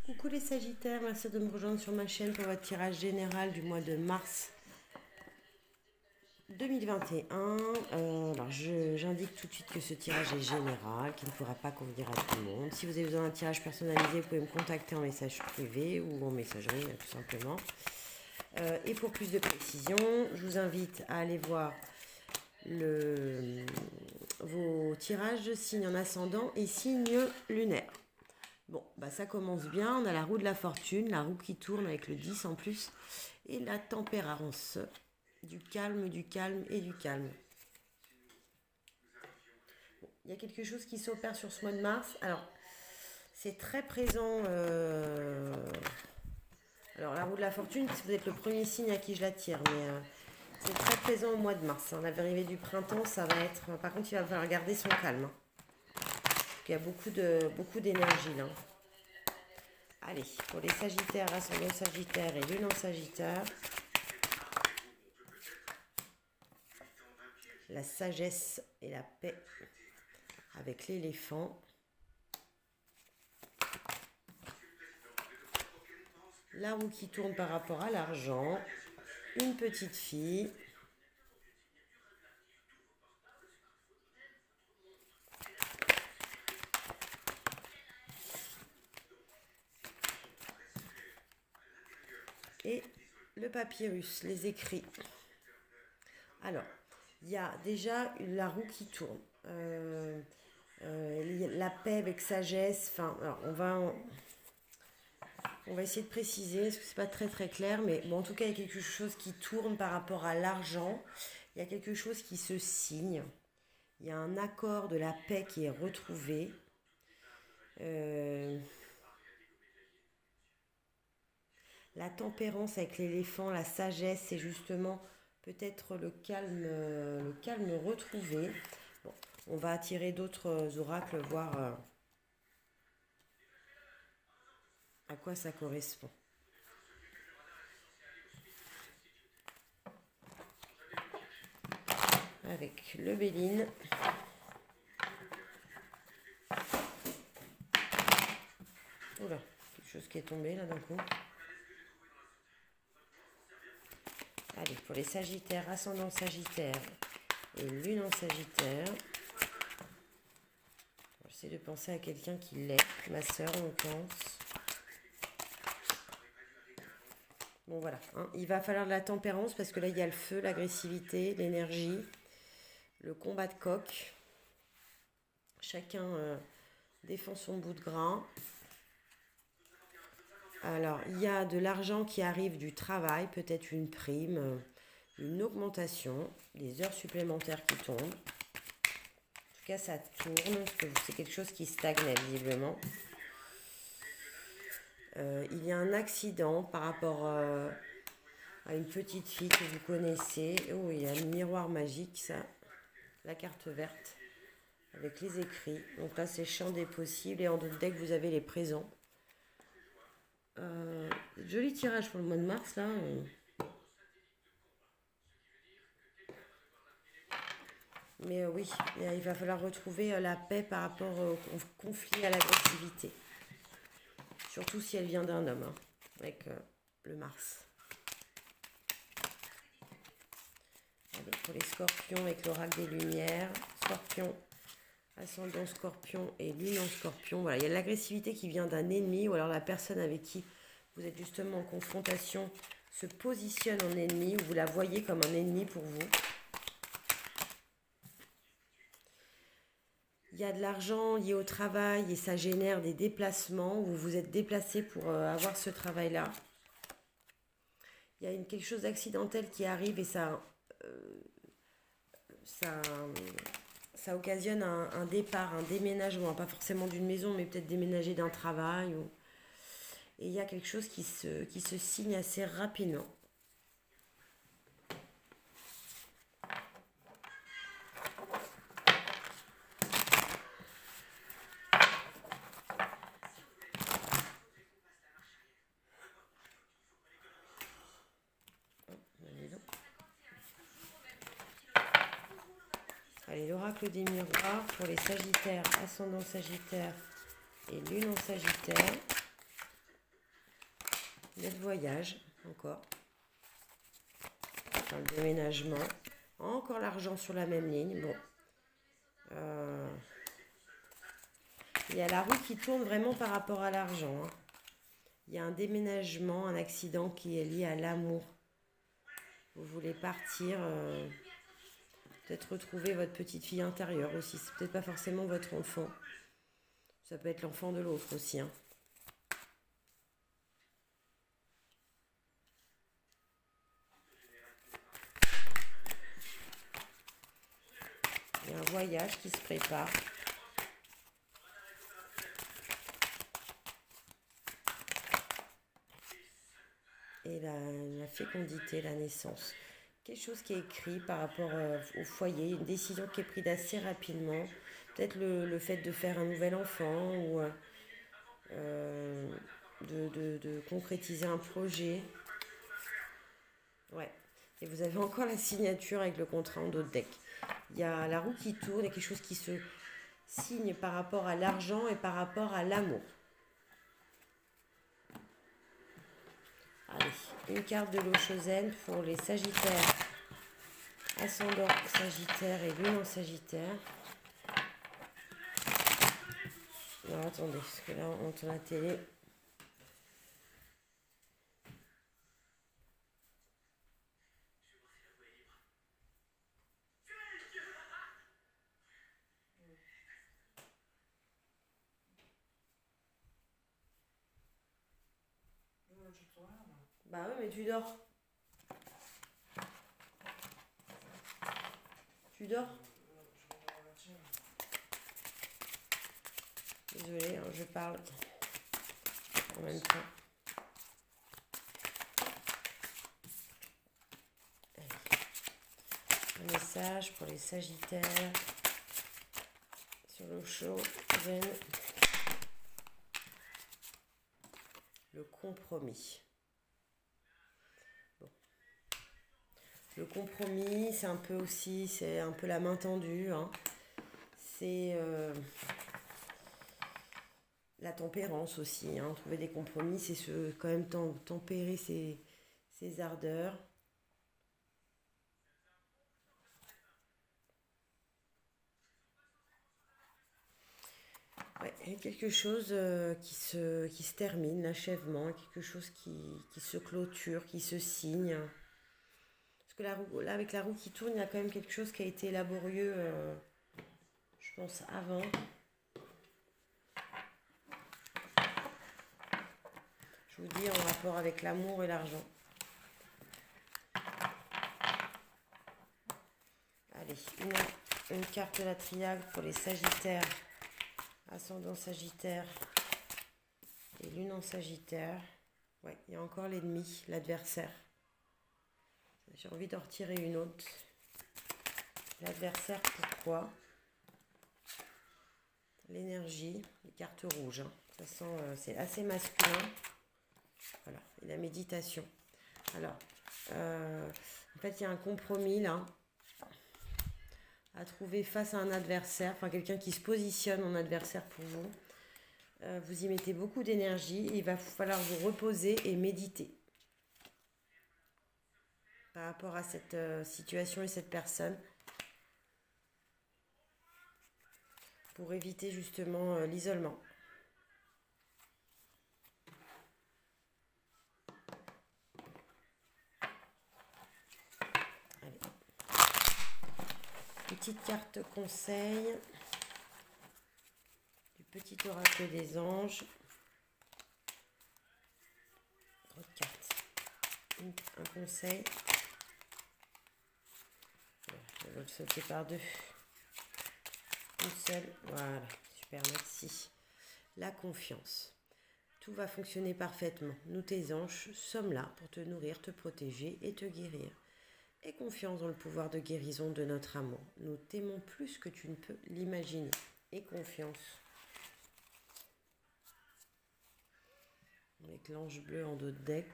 Coucou les Sagittaires, merci de me rejoindre sur ma chaîne pour votre tirage général du mois de mars 2021. Alors j'indique tout de suite que ce tirage est général, qui ne pourra pas convenir à tout le monde. Si vous avez besoin d'un tirage personnalisé, vous pouvez me contacter en message privé ou en messagerie tout simplement. Et pour plus de précision, je vous invite à aller voir vos tirages de signes en ascendant et signes lunaires. Bon, bah ça commence bien, on a la roue de la fortune, la roue qui tourne avec le 10 en plus, et la tempérance, du calme et du calme. Bon, il y a quelque chose qui s'opère sur ce mois de mars, alors c'est très présent, alors la roue de la fortune, vous êtes le premier signe à qui je la tire, mais c'est très présent au mois de mars, hein. L'arrivée du printemps, ça va être, par contre il va falloir garder son calme, hein. Il y a beaucoup d'énergie là. Allez, pour les Sagittaires, ascendant Sagittaire et lune en Sagittaire, la sagesse et la paix avec l'éléphant. La roue qui tourne par rapport à l'argent, une petite fille. Et le papyrus, les écrits. Alors, il y a déjà la roue qui tourne. La paix avec sagesse. Enfin, alors on va essayer de préciser, parce que c'est pas très clair, mais bon, en tout cas, il y a quelque chose qui tourne par rapport à l'argent. Il y a quelque chose qui se signe. Il y a un accord de la paix qui est retrouvé. La tempérance avec l'éléphant, la sagesse, c'est justement peut-être le calme retrouvé. Bon, on va attirer d'autres oracles, voir à quoi ça correspond. Avec le Béline. Oula, quelque chose qui est tombé là d'un coup. Allez, pour les Sagittaires, ascendant Sagittaire et lune en Sagittaire. J'essaie de penser à quelqu'un qui l'est, ma soeur en l'occurrence. Bon voilà, hein, il va falloir de la tempérance parce que là il y a le feu, l'agressivité, l'énergie, le combat de coq. Chacun défend son bout de gras. Alors, il y a de l'argent qui arrive du travail, peut-être une prime, une augmentation, des heures supplémentaires qui tombent. En tout cas, ça tourne, parce que c'est quelque chose qui stagne visiblement. Il y a un accident par rapport à une petite fille que vous connaissez. Oh, il y a un miroir magique, ça. La carte verte, avec les écrits. Donc là, c'est champ des possibles. Et en d'autres decks, vous avez les présents. Joli tirage pour le mois de mars là. Mais oui, il va falloir retrouver la paix par rapport au conflit, à l'agressivité. Surtout si elle vient d'un homme, hein, avec le Mars. Allez, pour les Scorpions avec l'oracle des Lumières. Scorpion, ascendant Scorpion et lune en Scorpion. Voilà, il y a de l'agressivité qui vient d'un ennemi ou alors la personne avec qui vous êtes justement en confrontation se positionne en ennemi ou vous la voyez comme un ennemi pour vous. Il y a de l'argent lié au travail et ça génère des déplacements où vous vous êtes déplacé pour avoir ce travail-là. Il y a quelque chose d'accidentel qui arrive et ça occasionne un départ, un déménagement, pas forcément d'une maison, mais peut-être déménager d'un travail. Et il y a quelque chose qui se signe assez rapidement. Allez, l'oracle des miroirs pour les Sagittaires, ascendant Sagittaire et lune en Sagittaire. de voyage, encore. Enfin, le déménagement. Encore l'argent sur la même ligne. Bon. Il y a la roue qui tourne vraiment par rapport à l'argent. Hein. Il y a un déménagement, un accident qui est lié à l'amour. Vous voulez partir, peut-être retrouver votre petite fille intérieure aussi. C'est peut-être pas forcément votre enfant. Ça peut être l'enfant de l'autre aussi. Hein. Il y a un voyage qui se prépare. Et la fécondité, la naissance. Quelque chose qui est écrit par rapport au foyer, une décision qui est prise assez rapidement. Peut-être le fait de faire un nouvel enfant ou de concrétiser un projet. Ouais. Et vous avez encore la signature avec le contrat en dos de deck. Il y a la roue qui tourne et quelque chose qui se signe par rapport à l'argent et par rapport à l'amour. Allez, une carte de l'Oshozen pour les Sagittaires, ascendant Sagittaire et lune en Sagittaire. Non, attendez, parce que là, on entend la télé. Bah oui, mais tu dors. Tu dors? Désolée, hein, je parle en même temps. Allez. Un message pour les Sagittaires sur le show. Le compromis. Bon. Le compromis, c'est un peu aussi, c'est un peu la main tendue. Hein. C'est la tempérance aussi. Hein. Trouver des compromis, c'est quand même tempérer ses ardeurs. Ouais, il y a quelque chose qui se termine, l'achèvement, quelque chose qui se clôture, qui se signe. Parce que là, avec la roue qui tourne, il y a quand même quelque chose qui a été laborieux, je pense, avant. Je vous dis en rapport avec l'amour et l'argent. Allez, une carte de la triade pour les Sagittaires, ascendant Sagittaire et lune en Sagittaire. Ouais, il y a encore l'ennemi, l'adversaire. J'ai envie d'en retirer une autre. L'adversaire, pourquoi? L'énergie, les cartes rouges. Hein. De toute façon, c'est assez masculin. Voilà, et la méditation. Alors, en fait, il y a un compromis là à trouver face à un adversaire, enfin quelqu'un qui se positionne en adversaire pour vous. Vous y mettez beaucoup d'énergie et il va falloir vous reposer et méditer par rapport à cette situation et cette personne pour éviter justement l'isolement. Allez. Petite carte conseil du petit oracle des anges. Autre carte. Un conseil. Je vais le sauter par deux. Une seule. Voilà. Super, merci. La confiance. Tout va fonctionner parfaitement. Nous, tes anges, sommes là pour te nourrir, te protéger et te guérir. Aie confiance dans le pouvoir de guérison de notre amour. Nous t'aimons plus que tu ne peux l'imaginer. Aie confiance. Avec l'ange bleu en dos de deck.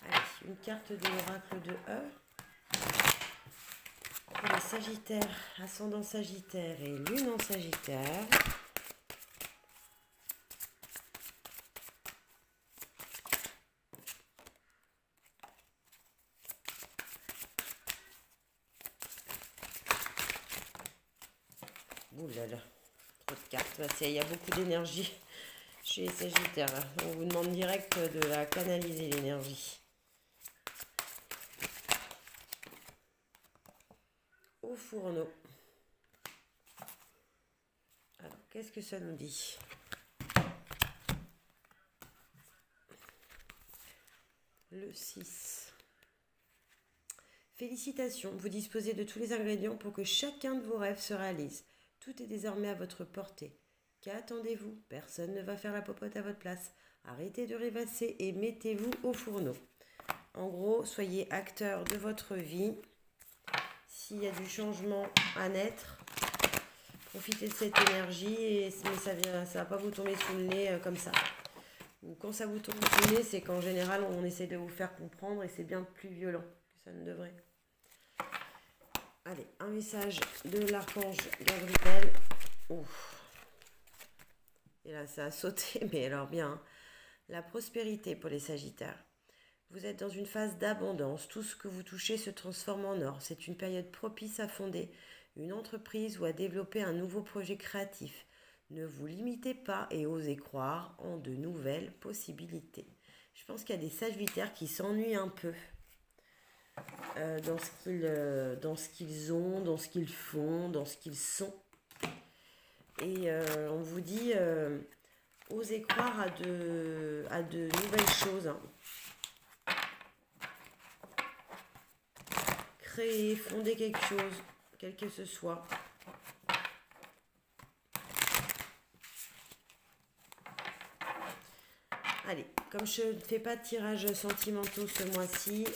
Allez, une carte de l'oracle de E. Pour les Sagittaires, ascendant Sagittaire et lune en Sagittaire. Ouh là là, trop de cartes. Là, il y a beaucoup d'énergie chez les Sagittaires. On vous demande direct de la canaliser, l'énergie. Au fourneau. Alors, qu'est-ce que ça nous dit? Le 6. Félicitations, vous disposez de tous les ingrédients pour que chacun de vos rêves se réalise. Tout est désormais à votre portée. Qu'attendez-vous? Personne ne va faire la popote à votre place. Arrêtez de rêvasser et mettez-vous au fourneau. En gros, soyez acteur de votre vie. S'il y a du changement à naître, profitez de cette énergie, mais ça ne va pas vous tomber sous le nez comme ça. Ou quand ça vous tombe sous le nez, c'est qu'en général, on essaie de vous faire comprendre et c'est bien plus violent que ça ne devrait. Allez, un message de l'archange Gabriel. Ouf. Et là, ça a sauté, mais alors bien. Hein. La prospérité pour les Sagittaires. Vous êtes dans une phase d'abondance. Tout ce que vous touchez se transforme en or. C'est une période propice à fonder une entreprise ou à développer un nouveau projet créatif. Ne vous limitez pas et osez croire en de nouvelles possibilités. Je pense qu'il y a des Sagittaires qui s'ennuient un peu dans ce qu'ils ont, dans ce qu'ils font, dans ce qu'ils sont. Et on vous dit, osez croire à de nouvelles choses. Hein. Créer, fonder quelque chose, quel que ce soit. Allez, comme je ne fais pas de tirage sentimentaux ce mois-ci,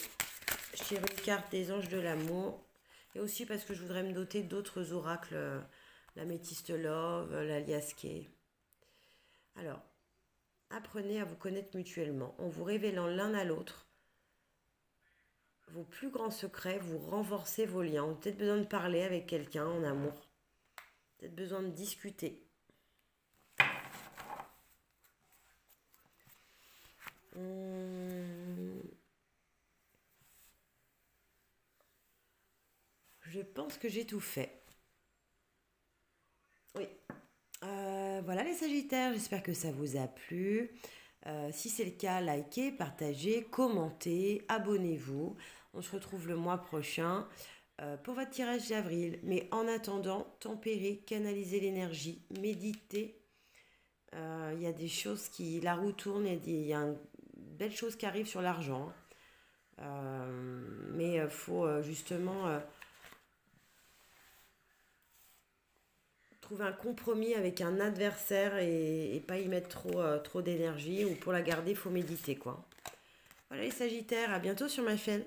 je tire une carte des anges de l'amour. Et aussi parce que je voudrais me doter d'autres oracles, l'améthyste love, l'alias Key. Alors, apprenez à vous connaître mutuellement en vous révélant l'un à l'autre vos plus grands secrets, vous renforcez vos liens. Vous avez peut-être besoin de parler avec quelqu'un en amour. Peut-être besoin de discuter. Je pense que j'ai tout fait. Oui. Voilà les Sagittaires, j'espère que ça vous a plu. Si c'est le cas, likez, partagez, commentez, abonnez-vous. On se retrouve le mois prochain pour votre tirage d'avril. Mais en attendant, tempérez, canalisez l'énergie, méditez. Il y a des choses qui... La roue tourne, il y a une belle chose qui arrive sur l'argent. Mais il faut justement... trouver un compromis avec un adversaire et pas y mettre trop d'énergie, ou pour la garder il faut méditer quoi. Voilà les Sagittaires, à bientôt sur ma chaîne.